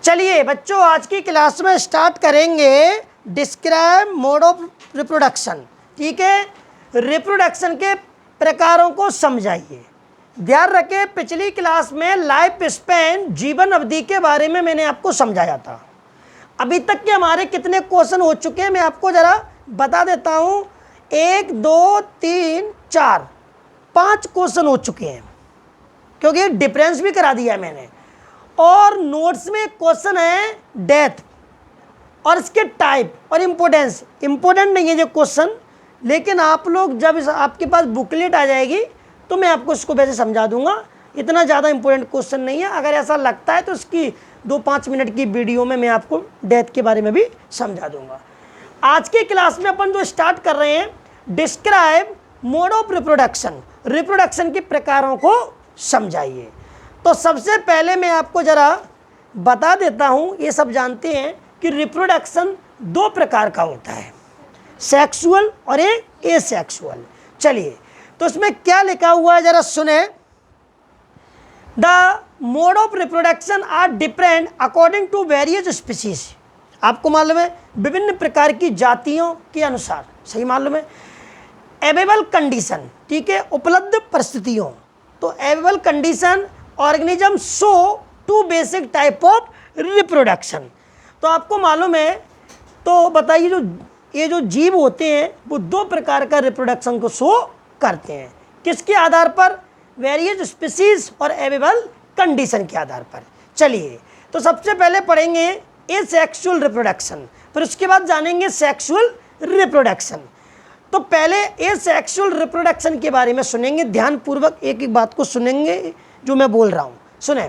चलिए बच्चों, आज की क्लास में स्टार्ट करेंगे डिस्क्राइब मोड ऑफ रिप्रोडक्शन। ठीक है, रिप्रोडक्शन के प्रकारों को समझाइए। ध्यान रखें, पिछली क्लास में लाइफ स्पैन जीवन अवधि के बारे में मैंने आपको समझाया था। अभी तक के हमारे कितने क्वेश्चन हो चुके हैं मैं आपको ज़रा बता देता हूँ। 1 2 3 4 5 क्वेश्चन हो चुके हैं, क्योंकि डिफरेंस भी करा दिया है मैंने। और नोट्स में क्वेश्चन है डेथ और इसके टाइप और इम्पोर्टेंस। इम्पोर्टेंट नहीं है ये क्वेश्चन, लेकिन आप लोग जब आपके पास बुकलेट आ जाएगी तो मैं आपको इसको वैसे समझा दूंगा। इतना ज़्यादा इंपॉर्टेंट क्वेश्चन नहीं है। अगर ऐसा लगता है तो इसकी 2-5 मिनट की वीडियो में मैं आपको डेथ के बारे में भी समझा दूंगा। आज की क्लास में अपन जो स्टार्ट कर रहे हैं, describe mode of reproduction, reproduction के प्रकारों को समझाइए। तो सबसे पहले मैं आपको ज़रा बता देता हूँ, ये सब जानते हैं कि रिप्रोडक्शन 2 प्रकार का होता है, सेक्सुअल और एसेक्सुअल। चलिए, तो इसमें क्या लिखा हुआ है ज़रा सुने। The mode of reproduction are different according to various species. आपको मालूम है विभिन्न प्रकार की जातियों के अनुसार, सही मालूम है। अवेलेबल कंडीशन, ठीक है, उपलब्ध परिस्थितियों। तो available condition organism show 2 basic type of reproduction. तो आपको मालूम है, तो बताइए, ये जो जीव होते हैं वो 2 प्रकार का रिप्रोडक्शन को शो करते हैं। किसके आधार पर? वेरियस स्पीसीज और अवेलेबल कंडीशन के आधार पर। चलिए, तो सबसे पहले पढ़ेंगे एसेक्सुअल रिप्रोडक्शन, फिर उसके बाद जानेंगे सेक्सुअल रिप्रोडक्शन। तो पहले एसेक्सुअल रिप्रोडक्शन के बारे में सुनेंगे, ध्यानपूर्वक एक एक बात को सुनेंगे जो मैं बोल रहा हूँ। सुने,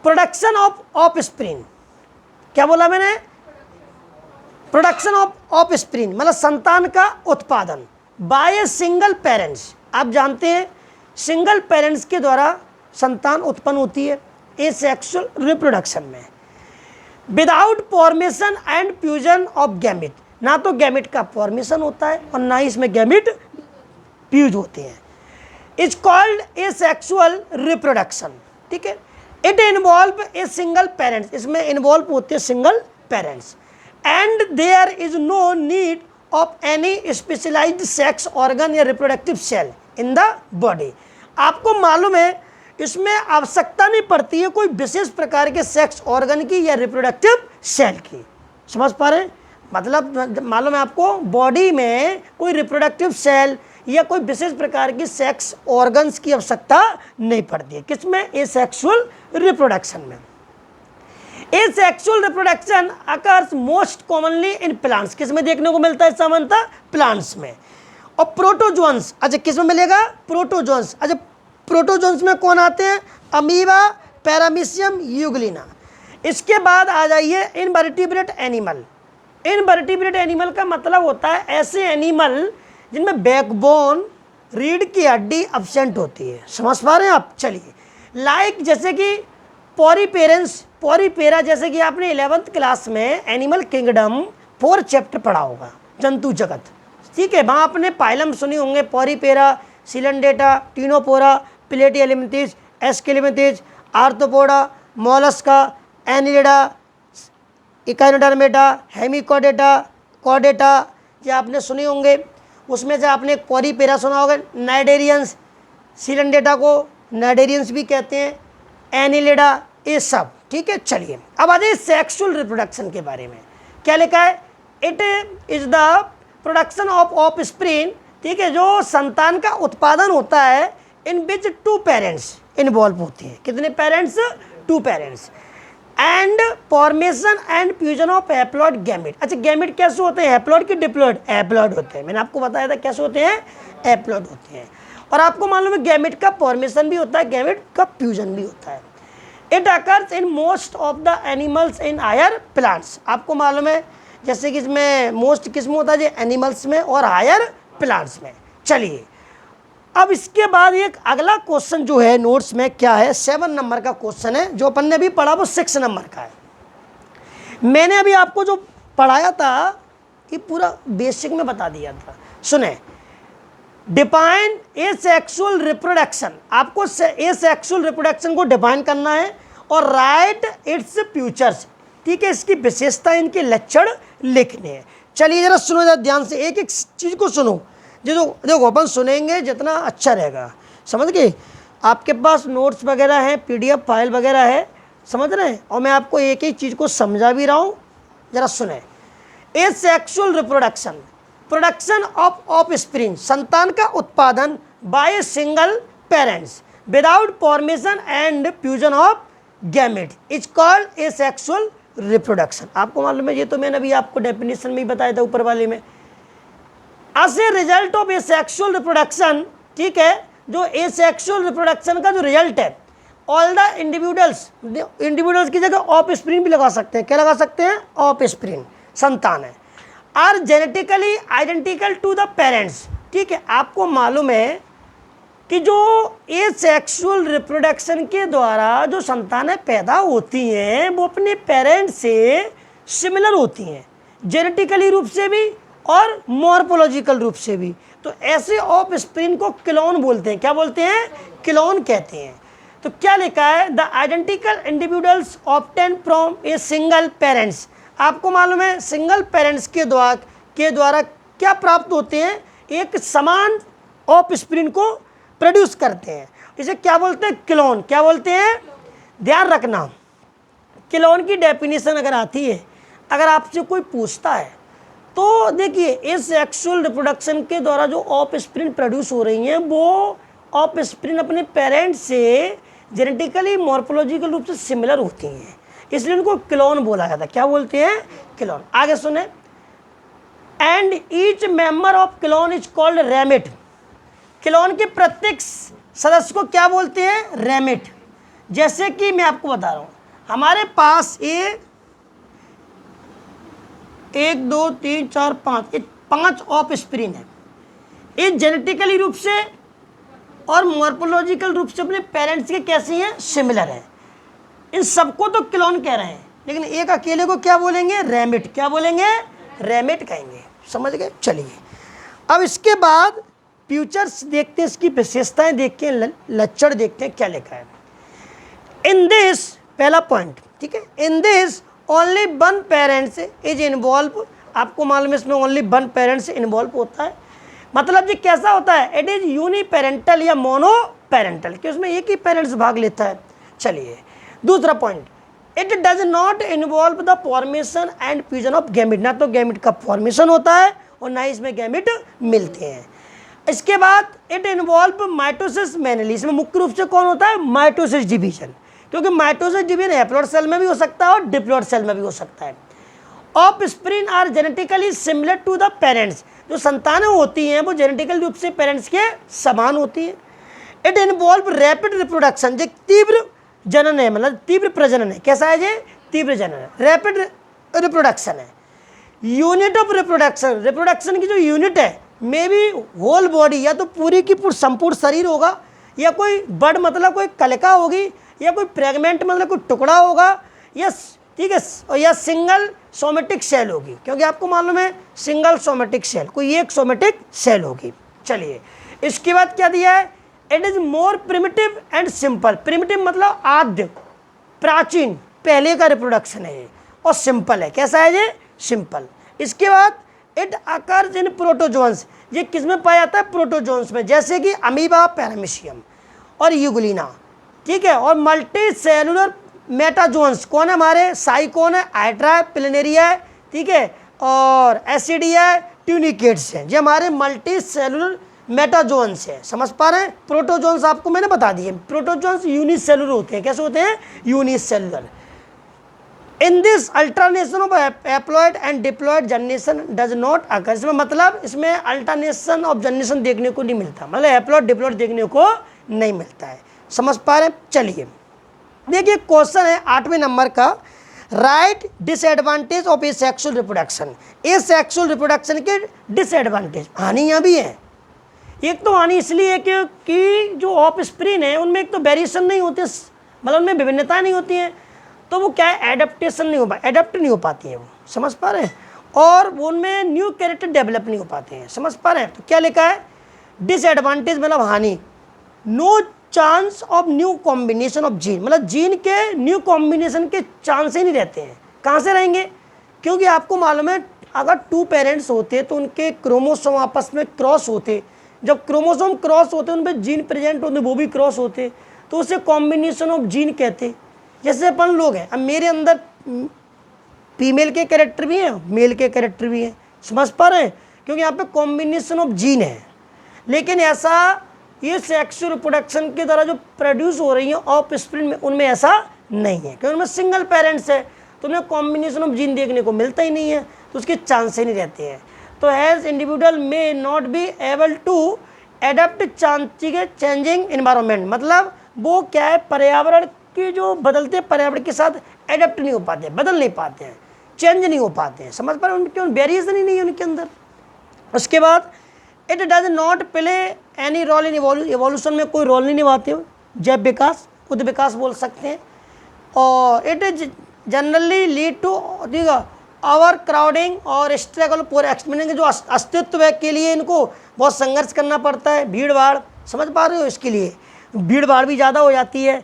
प्रोडक्शन ऑफ ऑफस्प्रिंग। क्या बोला मैंने? प्रोडक्शन ऑफ ऑफस्प्रिंग मतलब संतान का उत्पादन बाय ए सिंगल पेरेंट्स। आप जानते हैं सिंगल पेरेंट्स के द्वारा संतान उत्पन्न होती है एसेक्सुअल रिप्रोडक्शन में, without formation and fusion of gamete. ना तो गैमेट का फॉर्मेशन होता है और ना ही इसमें गैमेट फ्यूज होते हैं। Is called asexual reproduction. ठीक है, it involve a single parents, इसमें इन्वॉल्व होते हैं single parents, and there is no need of any specialised sex organ या reproductive cell in the body. आपको मालूम है इसमें आवश्यकता नहीं पड़ती है कोई विशेष प्रकार के सेक्स ऑर्गन की या रिप्रोडक्टिव सेल की। समझ पा रहे हैं? मतलब मालूम है आपको, बॉडी में कोई रिप्रोडक्टिव सेल या कोई विशेष प्रकार की सेक्स ऑर्गन्स की आवश्यकता नहीं पड़ती है। किसमें? एसेक्सुअल रिप्रोडक्शन में। Asexual reproduction occurs most commonly in plants. किसमें देखने को मिलता है? सामान्यतः प्लांट्स में। और प्रोटोजोन्स, अच्छा किसमें मिलेगा? प्रोटोजोन्स। अच्छा, प्रोटोजोन्स में कौन आते हैं? Amoeba, paramecium, Euglena. इसके बाद आ जाइए इनवर्टिब्रेट एनिमल। इनवर्टिब्रेट एनिमल का मतलब होता है ऐसे एनिमल जिनमें बैकबोन, रीढ़ की हड्डी एब्सेंट होती है। समझ पा रहे हैं आप? चलिए, लाइक जैसे कि पॉरीपेरेंस, पॉरीपेरा, जैसे कि आपने 11th क्लास में एनिमल किंगडम 4 चैप्टर पढ़ा होगा, जंतु जगत। ठीक है, वहाँ आपने पाइलम सुनी होंगे, Porifera, Coelenterata, Ctenophora, Platyhelminthes, Aschelminthes, Arthropoda, Mollusca, Annelida, Echinodermata, Hemichordata, कॉडेटा, ये आपने सुने होंगे। उसमें से आपने पॉरीपेरा सुना होगा, नाइडेरियंस, सिलेंडेटा को नाइडेरियंस भी कहते हैं, एनिलिडा, ये सब। ठीक है, चलिए अब आ जाइए सेक्सुअल रिप्रोडक्शन के बारे में। क्या लिखा है? It is the production of offspring. ठीक है, जो संतान का उत्पादन होता है इन विच 2 पेरेंट्स इन्वॉल्व होते हैं। कितने parents? 2 parents. And formation and fusion of haploid gamete. अच्छा, गैमेट कैसे होते हैं? हैप्लॉइड की डिप्लॉइड? हैप्लॉइड होते हैं। मैंने आपको बताया था कैसे होते हैं, हैप्लॉइड होते हैं। और आपको मालूम है गैमेट का फॉर्मेशन भी होता है, गैमेट का फ्यूजन भी होता है। It occurs in most of the animals in higher plants. आपको मालूम है जैसे कि इसमें मोस्ट किस्म होता है एनिमल्स में और हायर प्लांट्स में। चलिए, अब इसके बाद एक अगला क्वेश्चन जो है नोट्स में क्या है, 7 नंबर का क्वेश्चन है। जो अपन ने अभी पढ़ा वो 6 नंबर का है। मैंने अभी आपको जो पढ़ाया था ये पूरा बेसिक में बता दिया था। सुने, डिफाइन एसेक्सुअल रिप्रोडक्शन। आपको एसेक्सुअल रिप्रोडक्शन को डिफाइन करना है और राइट इट्स फ्यूचर्स, ठीक है, इसकी विशेषता, इनके लक्षण लिखने हैं। चलिए जरा सुनो, जरा ध्यान से एक एक चीज़ को सुनो। जो देखो अपन सुनेंगे जितना अच्छा रहेगा, समझ गए। आपके पास नोट्स वगैरह हैं, PDF फाइल वगैरह है, समझ रहे हैं, और मैं आपको एक एक चीज़ को समझा भी रहा हूँ, जरा सुने। ए sexual reproduction, production of offspring, संतान का उत्पादन by single parents without formation and fusion of gamete is called a sexual reproduction. आपको मालूम है, ये तो मैंने अभी आपको डेफिनेशन में ही बताया था ऊपर वाले में। As a result of asexual reproduction, ठीक है, जो ए सेक्सुअल रिप्रोडक्शन का जो रिजल्ट है, ऑल द इंडिविजुअल्स की जगह ऑफस्प्रिंग भी लगा सकते हैं। क्या लगा सकते हैं? ऑफस्प्रिंग, संतान है, are genetically identical to the parents. ठीक है, आपको मालूम है कि जो ए सेक्सुअल रिप्रोडक्शन के द्वारा जो संतानें पैदा होती हैं वो अपने पेरेंट्स से सिमिलर होती हैं, जेनेटिकली रूप से भी और मॉर्फोलॉजिकल रूप से भी। तो ऐसे ऑफस्प्रिंग को क्लोन बोलते हैं। क्या बोलते हैं? क्लोन कहते हैं। तो क्या लिखा है? The identical individuals obtain from A single parents. आपको मालूम है सिंगल पेरेंट्स के द्वारा क्या प्राप्त होते हैं? एक समान ऑफस्प्रिंग को प्रोड्यूस करते हैं। इसे क्या बोलते हैं? क्लोन। क्या बोलते हैं? ध्यान रखना, क्लोन की डेफिनेशन अगर आती है, अगर आपसे कोई पूछता है तो देखिए, इस सेक्सुअल रिप्रोडक्शन के द्वारा जो ऑफस्प्रिंग प्रोड्यूस हो रही हैं वो ऑफस्प्रिंग अपने पेरेंट्स से जेनेटिकली मॉर्फोलॉजिकल रूप से सिमिलर होती हैं, इसलिए उनको क्लोन बोला जाता है। क्या बोलते हैं? क्लोन। आगे सुने, and each member of clone is called ramet. Clone के प्रत्येक सदस्य को क्या बोलते हैं? रैमिट। जैसे कि मैं आपको बता रहा हूँ, हमारे पास ये 1 2 3 4 5 5 ऑफस्प्रिंग है। ये जेनेटिकली रूप से और मॉर्फोलॉजिकल रूप से अपने पेरेंट्स के कैसी हैं? सिमिलर है। इन सबको तो क्लोन कह रहे हैं, लेकिन एक अकेले को क्या बोलेंगे? रैमिट। क्या बोलेंगे? रैमिट कहेंगे। समझ गए? चलिए अब इसके बाद फ्यूचर्स देखते हैं, इसकी विशेषताएं देखते हैं, लक्षण देखते हैं क्या लिखा है। इन दिस, पहला पॉइंट, ठीक है, in this only one parents is involve. आपको मालूम है इसमें ओनली वन पेरेंट्स इन्वॉल्व होता है। मतलब ये कैसा होता है? इट इज यूनि पेरेंटल या मोनो पेरेंटल, कि उसमें एक ही पेरेंट्स भाग लेता है। चलिए दूसरा point, it does not involve the formation and fusion of gamete. ना तो गैमिट का फॉर्मेशन होता है और ना ही इसमें गैमिट मिलते हैं। इसके बाद इट इन्वॉल्व माइटोसिस मैनुअली। इसमें मुख्य रूप से कौन होता है? माइटोसिस डिवीजन, क्योंकि माइटोसिस डिवीजन हैप्लॉइड सेल में भी हो सकता है और डिप्लॉइड सेल में भी हो सकता है। Offspring are genetically similar to the parents. जो संतानें होती हैं वो जेनेटिकल रूप से पेरेंट्स के समान होती हैं। इट इन्वॉल्व रैपिड रिप्रोडक्शन, जो तीव्र जनन है, मतलब तीव्र प्रजनन है। कैसा है ये? तीव्र जनन है, रैपिड रिप्रोडक्शन है। यूनिट ऑफ रिप्रोडक्शन, रिप्रोडक्शन की जो यूनिट है मे बी होल बॉडी, या तो पूरी की पूरी संपूर्ण शरीर होगा, या कोई बड मतलब कोई कलिका होगी, या कोई फ्रेगमेंट मतलब कोई टुकड़ा होगा, या ठीक है, या सिंगल सोमेटिक सेल होगी, क्योंकि आपको मालूम है सिंगल सोमेटिक सेल, कोई एक सोमेटिक सेल होगी। चलिए इसके बाद क्या दिया है? It is more primitive and simple. Primitive मतलब आद्य, प्राचीन, पहले का रिप्रोडक्शन है ये, और सिंपल है। कैसा है ये? सिंपल। इसके बाद इट अकर्स इन प्रोटोजोन्स। ये किस में पाया जाता है? प्रोटोजोन्स में, जैसे कि अमीबा, पैरामीशियम और यूग्लिना, ठीक है, और मल्टी सेलुलर मेटाजोन्स। कौन है हमारे? साइकोन है, हाइड्रा है, प्लेनेरिया है, ठीक है, और एसिडिया है, ट्यूनिकेट्स हैं। ये हमारे मल्टी सेलुलर मेटाजोन्स है। समझ पा रहे हैं? प्रोटोजोन्स आपको मैंने बता दिए। प्रोटोजोन्स यूनिसेलुलर होते हैं। कैसे होते हैं? Unicellular. In this alternation of haploid and diploid generation does not occur. इसमें मतलब इसमें अल्टरनेशन ऑफ जनरेशन देखने को नहीं मिलता, मतलब हैप्लॉइड डिप्लॉइड देखने को नहीं मिलता है। समझ पा रहे हैं? चलिए देखिए क्वेश्चन है 8वें नंबर का, right disadvantage of asexual reproduction. A sexual reproduction के डिसएडवांटेज, हानियाँ भी हैं। एक तो हानि इसलिए है कि जो ऑफस्प्रिंग है उनमें एक तो वेरिएशन नहीं होते, मतलब उनमें विभिन्नताएं नहीं होती हैं, तो वो क्या है? एडेप्टेशन नहीं हो एडेप्ट नहीं हो पाती हैं वो। समझ पा रहे हैं? और वो उनमें न्यू कैरेक्टर डेवलप नहीं हो पाते हैं। समझ पा रहे हैं? तो क्या लिखा है? डिसएडवांटेज मतलब हानि, no chance of new combination of gene, मतलब जीन के न्यू कॉम्बिनेशन के चांस ही नहीं रहते हैं। कहाँ से रहेंगे? क्योंकि आपको मालूम है अगर 2 पेरेंट्स होते तो उनके क्रोमोसोम आपस में क्रॉस होते, जब क्रोमोसोम क्रॉस होते उनमें जीन प्रेजेंट होते वो भी क्रॉस होते, तो उसे कॉम्बिनेशन ऑफ जीन कहते। जैसे अपन लोग हैं, अब मेरे अंदर फीमेल के कैरेक्टर भी हैं, मेल के कैरेक्टर भी हैं, समझ पा रहे हैं? क्योंकि यहाँ पे कॉम्बिनेशन ऑफ जीन है। लेकिन ऐसा ये सेक्सुअल रिप्रोडक्शन के द्वारा जो प्रोड्यूस हो रही है ऑफ स्प्रिंग में, उनमें ऐसा नहीं है, क्योंकि उनमें सिंगल पेरेंट्स है, तो उन्हें कॉम्बिनेशन ऑफ जीन देखने को मिलता ही नहीं है, तो उसके चांस ही नहीं रहते हैं। तो has individual may not be able to adapt changing environment, मतलब वो क्या है, पर्यावरण के जो बदलते पर्यावरण के साथ एडप्ट नहीं हो पाते, बदल नहीं पाते हैं, चेंज नहीं हो पाते हैं, समझ पा रहे हैं? उनके वेरिएशन ही नहीं है उनके अंदर। उसके बाद it does not play any role in evolution, में कोई रोल नहीं निभाते हो, जैव विकास, खुद विकास बोल सकते हैं। और it is generally lead to over crowding और स्ट्रगल फॉर एक्सपेंडिंग, जो अस्तित्व के लिए इनको बहुत संघर्ष करना पड़ता है, भीड़ भाड़, समझ पा रहे हो? इसके लिए भीड़ भाड़ भी ज़्यादा हो जाती है।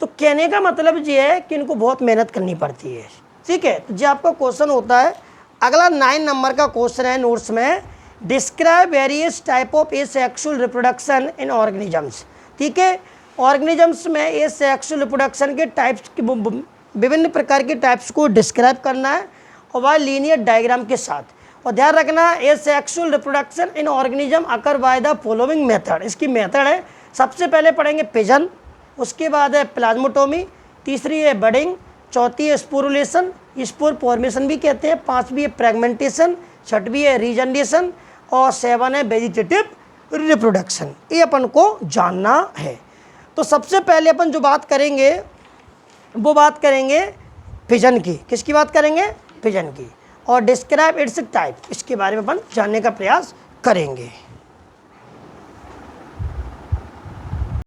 तो कहने का मतलब ये है कि इनको बहुत मेहनत करनी पड़ती है, ठीक है। तो जो आपका क्वेश्चन होता है, अगला 9 नंबर का क्वेश्चन है नोट्स में, describe various type of asexual reproduction in organisms, ठीक है। ऑर्गेनिजम्स में एसेक्सुअल रिप्रोडक्शन के टाइप्स की विभिन्न प्रकार के टाइप्स को डिस्क्राइब करना है, और वह लीनियर डायग्राम के साथ। और ध्यान रखना, asexual reproduction in organism occur by the following method, इसकी मेथड है, सबसे पहले पढ़ेंगे पिजन, उसके बाद है प्लाज्मोटोमी, तीसरी है बडिंग, चौथी है स्पोरुलेशन, स्पोर फॉर्मेशन भी कहते हैं, पांचवी है फ्रेगमेंटेशन, छठवीं है रीजनरेशन, और 7 है वेजिटेटिव रिप्रोडक्शन। ये अपन को जानना है। तो सबसे पहले अपन जो बात करेंगे वो बात करेंगे फिजन की। किसकी बात करेंगे? फिजन की। और डिस्क्राइब इट्स टाइप, इसके बारे में अपन जानने का प्रयास करेंगे।